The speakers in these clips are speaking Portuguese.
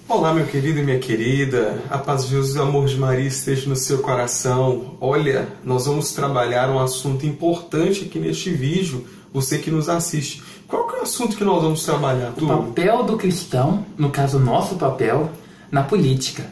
Olá, meu querido e minha querida, a paz de Deus e o amor de Maria esteja no seu coração. Olha, nós vamos trabalhar um assunto importante aqui neste vídeo, você que nos assiste. Qual que é o assunto que nós vamos trabalhar, Túlio? O papel do cristão, no caso nosso papel, na política.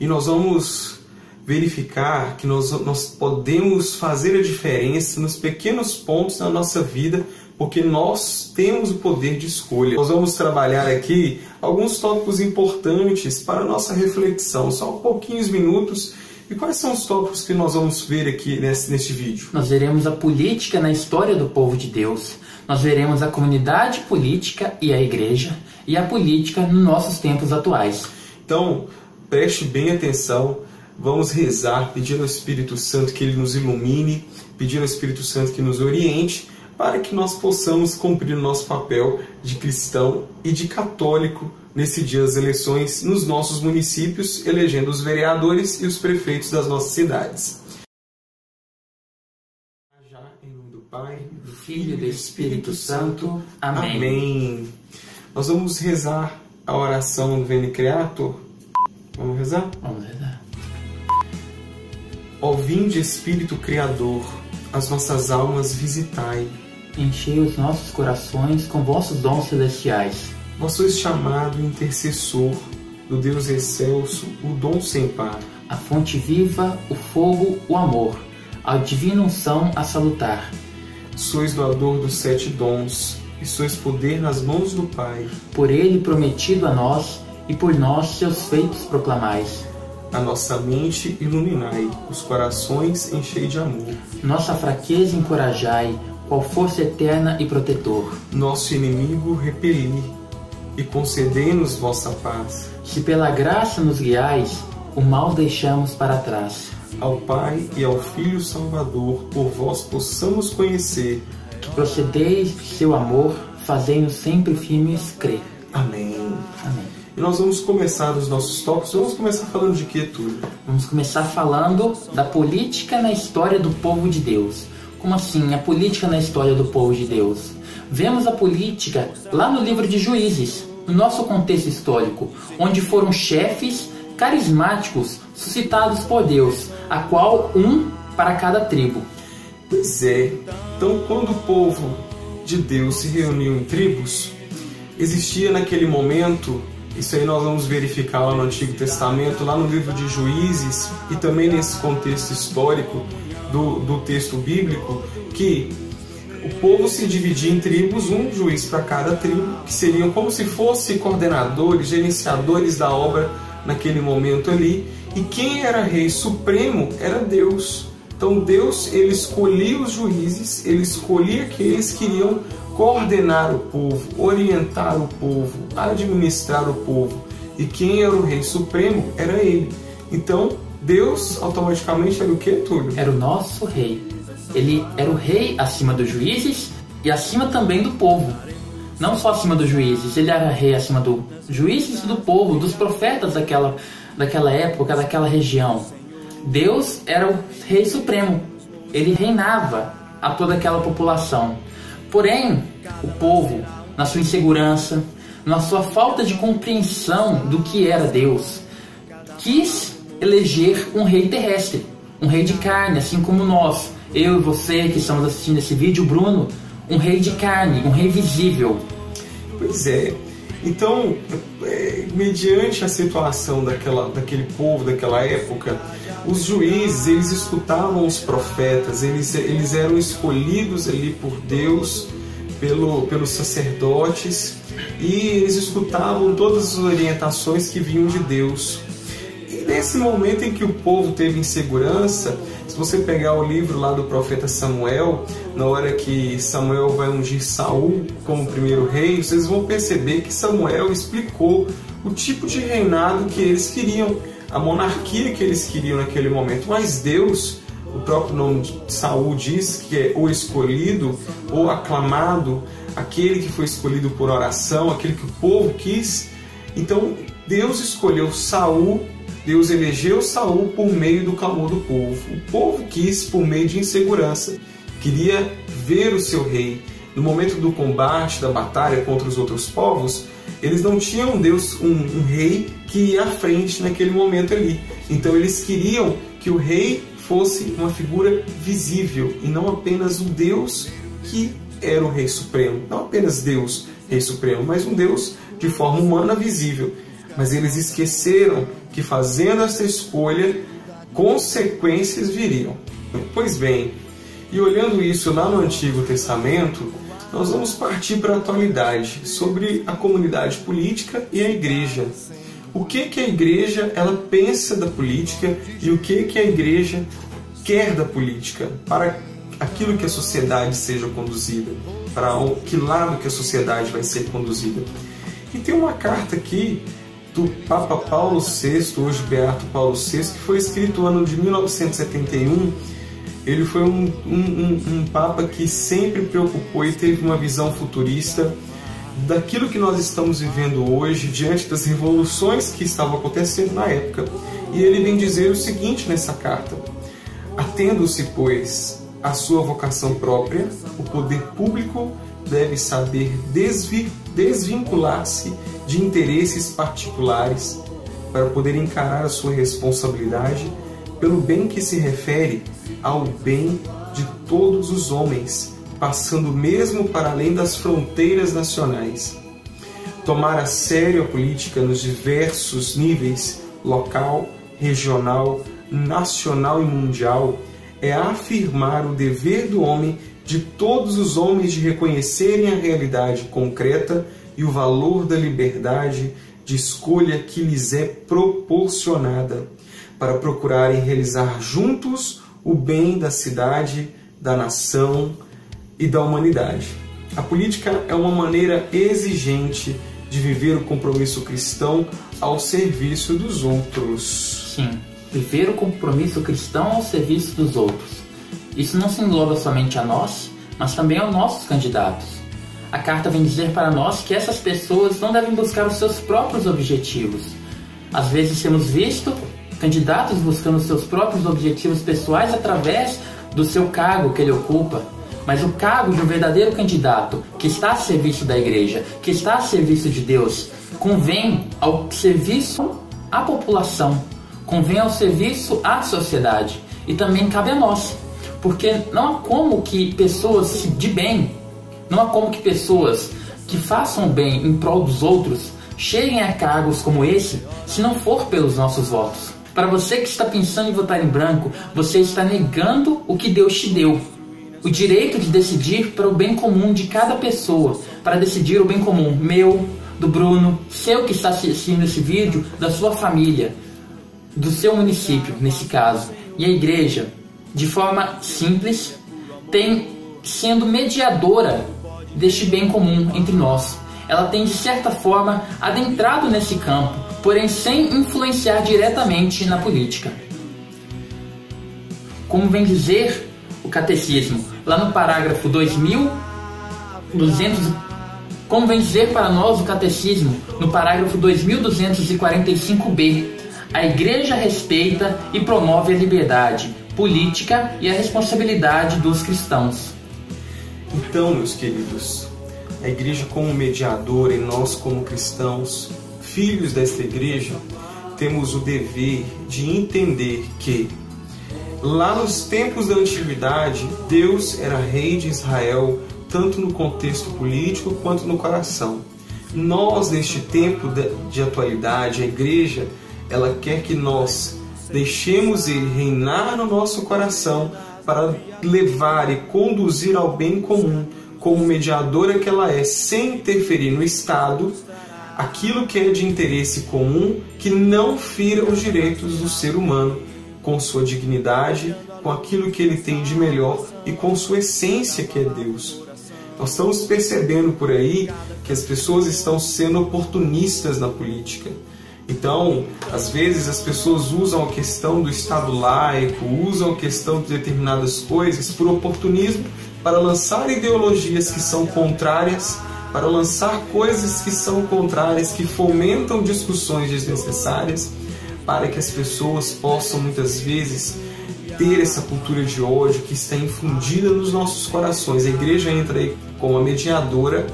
E nós vamos verificar que nós podemos fazer a diferença nos pequenos pontos da nossa vida, porque nós temos o poder de escolha. Nós vamos trabalhar aqui alguns tópicos importantes para a nossa reflexão, só pouquinhos minutos. E quais são os tópicos que nós vamos ver aqui neste vídeo? Nós veremos a política na história do povo de Deus. Nós veremos a comunidade política e a igreja, e a política nos nossos tempos atuais. Então, preste bem atenção. Vamos rezar, pedindo ao Espírito Santo que Ele nos ilumine, pedindo ao Espírito Santo que nos oriente, para que nós possamos cumprir o nosso papel de cristão e de católico nesse dia das eleições nos nossos municípios, elegendo os vereadores e os prefeitos das nossas cidades. Já em nome do Pai, do Filho e do Espírito Santo. Amém. Amém. Nós vamos rezar a oração do Veni Creator. Vamos rezar? Vamos rezar. Ó vinde Espírito Criador, as nossas almas visitai. Enchei os nossos corações com vossos dons celestiais. Vós sois chamado intercessor do Deus excelso, o dom sem par. A fonte viva, o fogo, o amor, a divina unção a salutar. Sois doador dos 7 dons, e sois poder nas mãos do Pai. Por ele prometido a nós, e por nós seus feitos proclamais. A nossa mente iluminai, os corações enchei de amor. Nossa fraqueza encorajai, qual força eterna e protetor. Nosso inimigo repeli, e concedei-nos vossa paz. Se pela graça nos guiais, o mal deixamos para trás. Ao Pai e ao Filho Salvador, por vós possamos conhecer. Que procedeis seu amor, fazei-nos sempre firmes crer. Amém. Amém. E nós vamos começar os nossos tópicos. Vamos começar falando de quê, Túlio? Vamos começar falando da política na história do povo de Deus. Como assim, a política na história do povo de Deus? Vemos a política lá no livro de Juízes, no nosso contexto histórico, onde foram chefes carismáticos suscitados por Deus, a qual um para cada tribo. Pois é, então quando o povo de Deus se reuniu em tribos, existia naquele momento, isso aí nós vamos verificar lá no Antigo Testamento, lá no livro de Juízes, e também nesse contexto histórico do texto bíblico, que o povo se dividia em tribos, um juiz para cada tribo, que seriam como se fossem coordenadores, gerenciadores da obra naquele momento ali, e quem era rei supremo era Deus. Então Deus, ele escolhia os juízes, ele escolhia aqueles que iriam coordenar o povo, orientar o povo, administrar o povo, e quem era o rei supremo era ele. Então Deus automaticamente era o que, Túlio? Era o nosso rei. Ele era o rei acima dos juízes e acima também do povo. Não só acima dos juízes, ele era rei acima dos juízes e do povo, dos profetas daquela época, daquela região. Deus era o rei supremo. Ele reinava a toda aquela população. Porém, o povo, na sua insegurança, na sua falta de compreensão do que era Deus, quis eleger um rei terrestre, um rei de carne, assim como nós, eu e você que estamos assistindo esse vídeo, Bruno, um rei de carne, um rei visível. Pois é. Então, mediante a situação daquele povo, daquela época, os juízes, eles escutavam os profetas, eles eram escolhidos ali por Deus, pelos sacerdotes, e eles escutavam todas as orientações que vinham de Deus. E nesse momento em que o povo teve insegurança, se você pegar o livro lá do profeta Samuel, na hora que Samuel vai ungir Saul como primeiro rei, vocês vão perceber que Samuel explicou o tipo de reinado que eles queriam, a monarquia que eles queriam naquele momento. Mas Deus, o próprio nome de Saul diz que é o escolhido, ou aclamado, aquele que foi escolhido por oração, aquele que o povo quis. Então Deus escolheu Saul, Deus elegeu Saul por meio do clamor do povo. O povo quis por meio de insegurança, queria ver o seu rei. No momento do combate, da batalha contra os outros povos, Eles não tinham um rei que ia à frente naquele momento ali. Então eles queriam que o rei fosse uma figura visível e não apenas o Deus que era o Rei Supremo. Não apenas Deus, Rei Supremo, mas um Deus de forma humana visível. Mas eles esqueceram que fazendo essa escolha, consequências viriam. Pois bem, e olhando isso lá no Antigo Testamento, nós vamos partir para a atualidade, sobre a comunidade política e a igreja. O que a igreja ela pensa da política e o que a igreja quer da política, para aquilo que a sociedade seja conduzida, para que lado que a sociedade vai ser conduzida. E tem uma carta aqui do Papa Paulo VI, hoje Beato Paulo VI, que foi escrito no ano de 1971. Ele foi um Papa que sempre preocupou e teve uma visão futurista daquilo que nós estamos vivendo hoje, diante das revoluções que estavam acontecendo na época. E ele vem dizer o seguinte nessa carta: atendo-se, pois, à sua vocação própria, o poder público deve saber desvincular-se de interesses particulares para poder encarar a sua responsabilidade pelo bem que se refere ao bem de todos os homens, passando mesmo para além das fronteiras nacionais. Tomar a sério a política nos diversos níveis, local, regional, nacional e mundial, é afirmar o dever do homem, de todos os homens, de reconhecerem a realidade concreta e o valor da liberdade de escolha que lhes é proporcionada, para procurarem realizar juntos o bem da cidade, da nação e da humanidade. A política é uma maneira exigente de viver o compromisso cristão ao serviço dos outros. Sim, viver o compromisso cristão ao serviço dos outros. Isso não se engloba somente a nós, mas também aos nossos candidatos. A carta vem dizer para nós que essas pessoas não devem buscar os seus próprios objetivos. Às vezes temos visto candidatos buscando seus próprios objetivos pessoais através do seu cargo que ele ocupa. Mas o cargo de um verdadeiro candidato, que está a serviço da igreja, que está a serviço de Deus, convém ao serviço à população, convém ao serviço à sociedade, e também cabe a nós. Porque não há como que pessoas de bem, não há como que pessoas que façam bem em prol dos outros cheguem a cargos como esse, se não for pelos nossos votos. Para você que está pensando em votar em branco, você está negando o que Deus te deu. O direito de decidir para o bem comum de cada pessoa, para decidir o bem comum meu, do Bruno, seu que está assistindo esse vídeo, da sua família, do seu município, nesse caso. E a igreja, de forma simples, tem sendo mediadora deste bem comum entre nós. Ela tem, de certa forma, adentrado nesse campo, porém sem influenciar diretamente na política. Como vem dizer o catecismo, lá no parágrafo 2200, como vem dizer para nós o catecismo, no parágrafo 2245b, a igreja respeita e promove a liberdade política e a responsabilidade dos cristãos. Então, meus queridos, a igreja como mediadora e nós como cristãos, filhos desta igreja, temos o dever de entender que lá nos tempos da antiguidade, Deus era rei de Israel, tanto no contexto político quanto no coração. Nós, neste tempo de atualidade, a igreja, ela quer que nós deixemos Ele reinar no nosso coração para levar e conduzir ao bem comum, como mediadora que ela é, sem interferir no Estado, aquilo que é de interesse comum, que não fira os direitos do ser humano, com sua dignidade, com aquilo que ele tem de melhor e com sua essência, que é Deus. Nós estamos percebendo por aí que as pessoas estão sendo oportunistas na política. Então, às vezes as pessoas usam a questão do Estado laico, usam a questão de determinadas coisas por oportunismo, para lançar ideologias que são contrárias, para lançar coisas que são contrárias, que fomentam discussões desnecessárias, para que as pessoas possam muitas vezes ter essa cultura de ódio que está infundida nos nossos corações. A igreja entra aí como a mediadora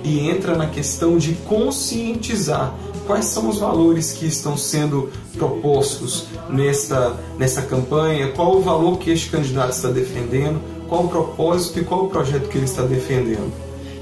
e entra na questão de conscientizar quais são os valores que estão sendo propostos nessa campanha, qual o valor que este candidato está defendendo, qual o propósito e qual o projeto que ele está defendendo.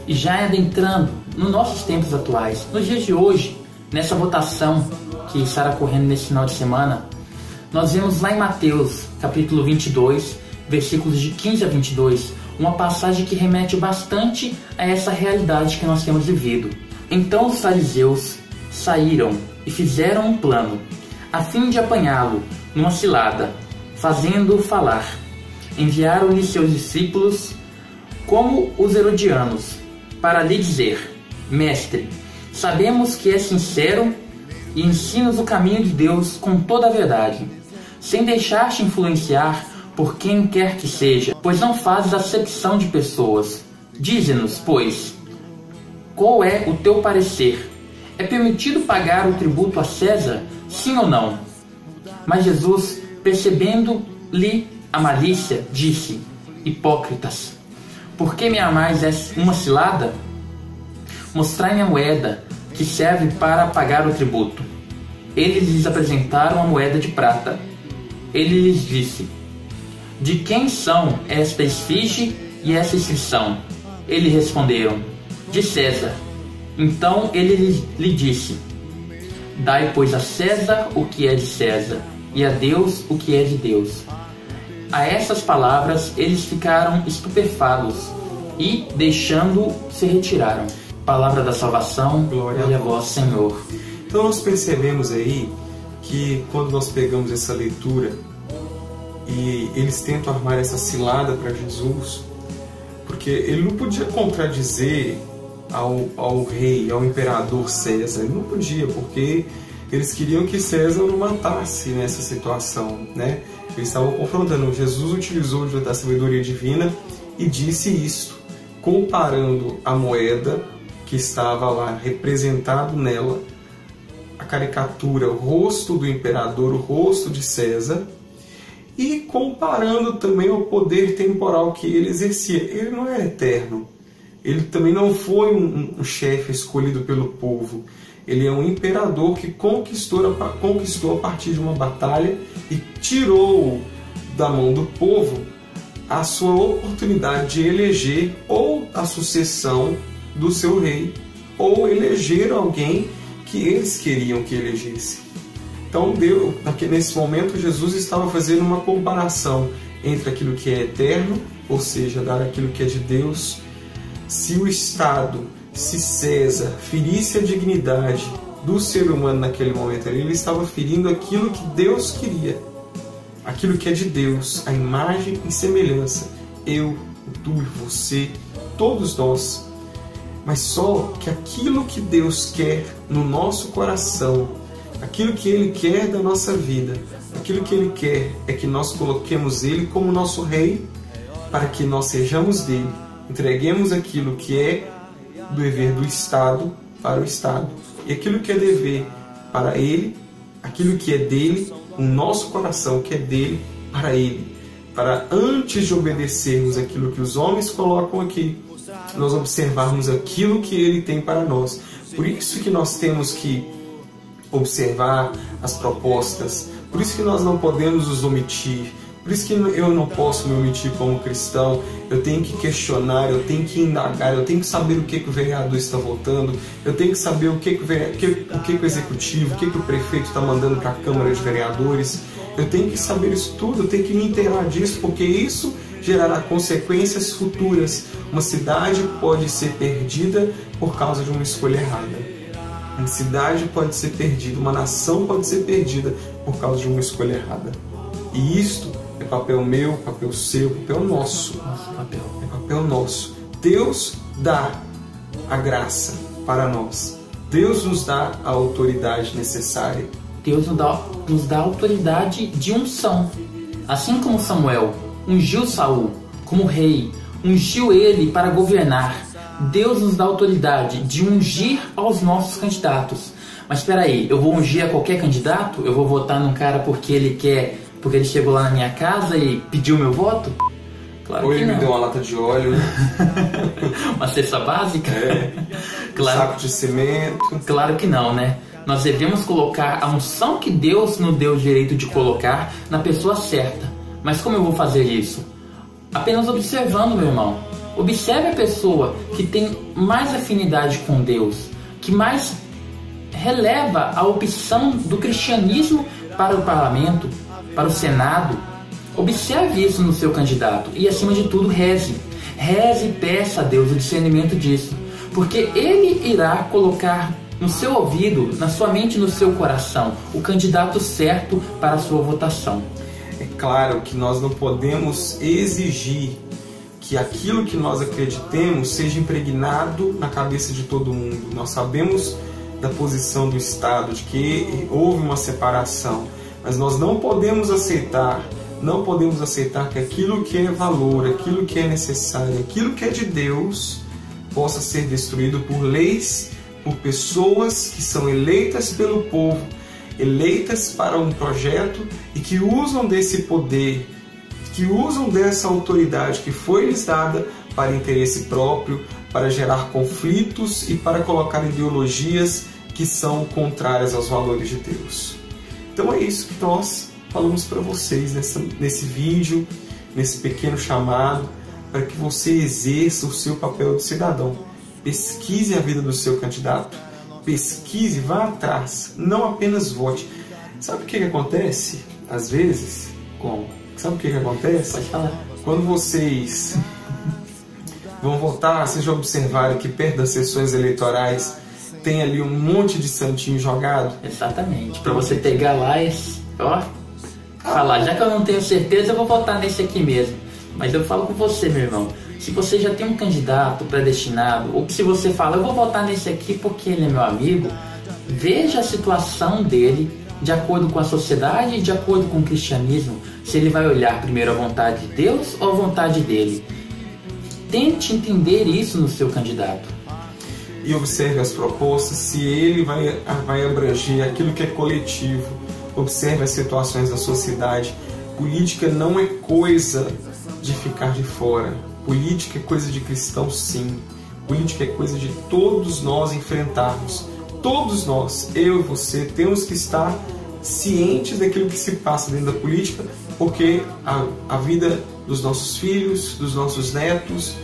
E já adentrando nos nossos tempos atuais, nos dias de hoje, nessa votação que estará ocorrendo nesse final de semana, nós vemos lá em Mateus, capítulo 22, versículos de 15 a 22, uma passagem que remete bastante a essa realidade que nós temos vivido. Então os fariseus saíram e fizeram um plano, a fim de apanhá-lo numa cilada, fazendo-o falar. Enviaram-lhe seus discípulos, como os herodianos, para lhe dizer: Mestre, sabemos que é sincero e ensinas o caminho de Deus com toda a verdade, sem deixar-te influenciar por quem quer que seja, pois não fazes acepção de pessoas. Dize-nos, pois, qual é o teu parecer? É permitido pagar o tributo a César, sim ou não? Mas Jesus, percebendo-lhe a malícia, disse: Hipócritas, por que me amais uma cilada? Mostrai-me a moeda que serve para pagar o tributo. Eles lhes apresentaram a moeda de prata. Ele lhes disse: De quem são esta esfinge e essa inscrição? Eles responderam: De César. Então ele lhe disse: Dai, pois, a César o que é de César, e a Deus o que é de Deus. A essas palavras eles ficaram estupefatos e, deixando-o, se retiraram. Palavra da salvação, glória a vós, Senhor. Então nós percebemos aí que quando nós pegamos essa leitura e eles tentam armar essa cilada para Jesus, porque ele não podia contradizer ao rei, ao imperador César, ele não podia, porque eles queriam que César o matasse nessa situação, né? Eles estavam confrontando. Jesus utilizou da sabedoria divina e disse isto, comparando a moeda que estava lá representado nela, a caricatura, o rosto do imperador, o rosto de César, e comparando também o poder temporal que ele exercia. Ele não é eterno. Ele também não foi um chefe escolhido pelo povo. Ele é um imperador que conquistou a partir de uma batalha e tirou da mão do povo a sua oportunidade de eleger ou a sucessão do seu rei, ou eleger alguém que eles queriam que elegesse. Então, nesse momento, Jesus estava fazendo uma comparação entre aquilo que é eterno, ou seja, dar aquilo que é de Deus. Se o Estado, se César ferisse a dignidade do ser humano naquele momento, ele estava ferindo aquilo que Deus queria, aquilo que é de Deus, a imagem e semelhança. Eu, tu, você, todos nós. Mas só que aquilo que Deus quer no nosso coração, aquilo que Ele quer da nossa vida, aquilo que Ele quer é que nós coloquemos Ele como nosso Rei, para que nós sejamos dele, entreguemos aquilo que é dever do Estado para o Estado, e aquilo que é dever para Ele, aquilo que é dele, o nosso coração que é dele, para Ele, para antes de obedecermos aquilo que os homens colocam aqui, nós observarmos aquilo que Ele tem para nós. Por isso que nós temos que observar as propostas, por isso que nós não podemos os omitir, por isso que eu não posso me omitir como cristão. Eu tenho que questionar, eu tenho que indagar, eu tenho que saber o que o vereador está votando, eu tenho que saber o que o executivo, o que o prefeito está mandando para a Câmara de Vereadores. Eu tenho que saber isso tudo, eu tenho que me inteirar disso, porque isso gerará consequências futuras. Uma cidade pode ser perdida por causa de uma escolha errada. Uma cidade pode ser perdida, uma nação pode ser perdida por causa de uma escolha errada. E isto é papel meu, papel seu, papel nosso. É papel nosso. Deus dá a graça para nós. Deus nos dá a autoridade necessária. Deus nos dá a autoridade de unção. Assim como Samuel ungiu Saul como rei, ungiu ele para governar, Deus nos dá a autoridade de ungir aos nossos candidatos. Mas espera aí, eu vou ungir a qualquer candidato? Eu vou votar num cara porque ele quer, porque ele chegou lá na minha casa e pediu meu voto? Claro Ou que ele não. me deu uma lata de óleo, Uma cesta básica? um saco de cimento. Claro que não, né? Nós devemos colocar a unção que Deus nos deu o direito de colocar na pessoa certa. Mas como eu vou fazer isso? Apenas observando, meu irmão. Observe a pessoa que tem mais afinidade com Deus, que mais releva a opção do cristianismo para o parlamento, para o Senado. Observe isso no seu candidato e, acima de tudo, reze. Reze e peça a Deus o discernimento disso, porque Ele irá colocar no seu ouvido, na sua mente e no seu coração o candidato certo para a sua votação. É claro que nós não podemos exigir que aquilo que nós acreditemos seja impregnado na cabeça de todo mundo. Nós sabemos da posição do Estado, de que houve uma separação, mas nós não podemos aceitar que aquilo que é valor, aquilo que é necessário, aquilo que é de Deus possa ser destruído por leis, por pessoas que são eleitas pelo povo, eleitas para um projeto e que usam desse poder, que usam dessa autoridade que foi lhes dada para interesse próprio, para gerar conflitos e para colocar ideologias que são contrárias aos valores de Deus. Então é isso que nós falamos para vocês nesse vídeo, nesse pequeno chamado, para que você exerça o seu papel de cidadão. Pesquise a vida do seu candidato, pesquise, vá atrás, não apenas vote. Sabe o que acontece? Às vezes, sabe o que acontece? Pode falar. Quando vocês vão votar, vocês já observaram que perto das sessões eleitorais tem ali um monte de santinho jogado? Exatamente. Para você pegar lá e falar, já que eu não tenho certeza, eu vou votar nesse aqui mesmo. Mas eu falo com você, meu irmão. Se você já tem um candidato predestinado, ou se você fala, eu vou votar nesse aqui porque ele é meu amigo, veja a situação dele de acordo com a sociedade e de acordo com o cristianismo. Se ele vai olhar primeiro a vontade de Deus ou a vontade dele. Tente entender isso no seu candidato. E observe as propostas, se ele vai abranger aquilo que é coletivo. Observe as situações da sociedade. Política não é coisa de ficar de fora. Política é coisa de cristão, sim. Política é coisa de todos nós enfrentarmos. Todos nós, eu e você, temos que estar cientes daquilo que se passa dentro da política, porque a vida dos nossos filhos, dos nossos netos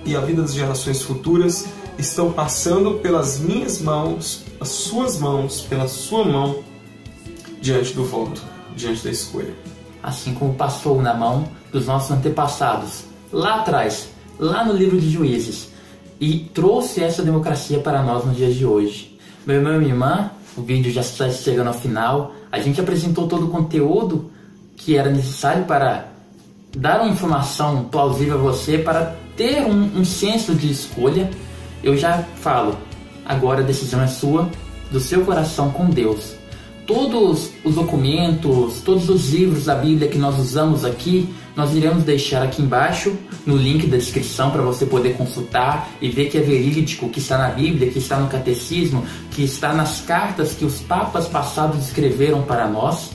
e a vida das gerações futuras estão passando pelas minhas mãos, as suas mãos, pela sua mão, diante do voto, diante da escolha. Assim como passou na mão dos nossos antepassados, lá atrás, lá no livro de Juízes, e trouxe essa democracia para nós nos dias de hoje. Meu irmão e minha irmã, o vídeo já está chegando ao final. A gente apresentou todo o conteúdo que era necessário para dar uma informação plausível a você, para ter um senso de escolha. Eu já falo, agora a decisão é sua, do seu coração com Deus. Todos os documentos, todos os livros da Bíblia que nós usamos aqui, nós iremos deixar aqui embaixo no link da descrição para você poder consultar e ver que é verídico, que está na Bíblia, que está no Catecismo, que está nas cartas que os papas passados escreveram para nós,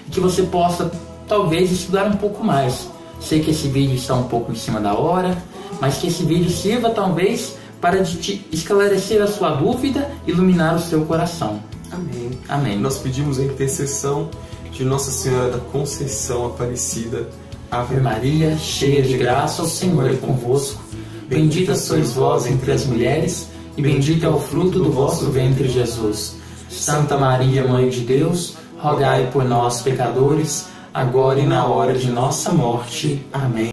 e que você possa talvez estudar um pouco mais. Sei que esse vídeo está um pouco em cima da hora, mas que esse vídeo sirva talvez para te esclarecer a sua dúvida e iluminar o seu coração. Amém. Amém. Nós pedimos a intercessão de Nossa Senhora da Conceição Aparecida. Ave Maria, cheia de graça, o Senhor é convosco. Bendita sois vós entre as mulheres, e bendito é o fruto do vosso ventre, Jesus. Santa Maria, Mãe de Deus, rogai por nós, pecadores, agora e na hora de nossa morte. Amém.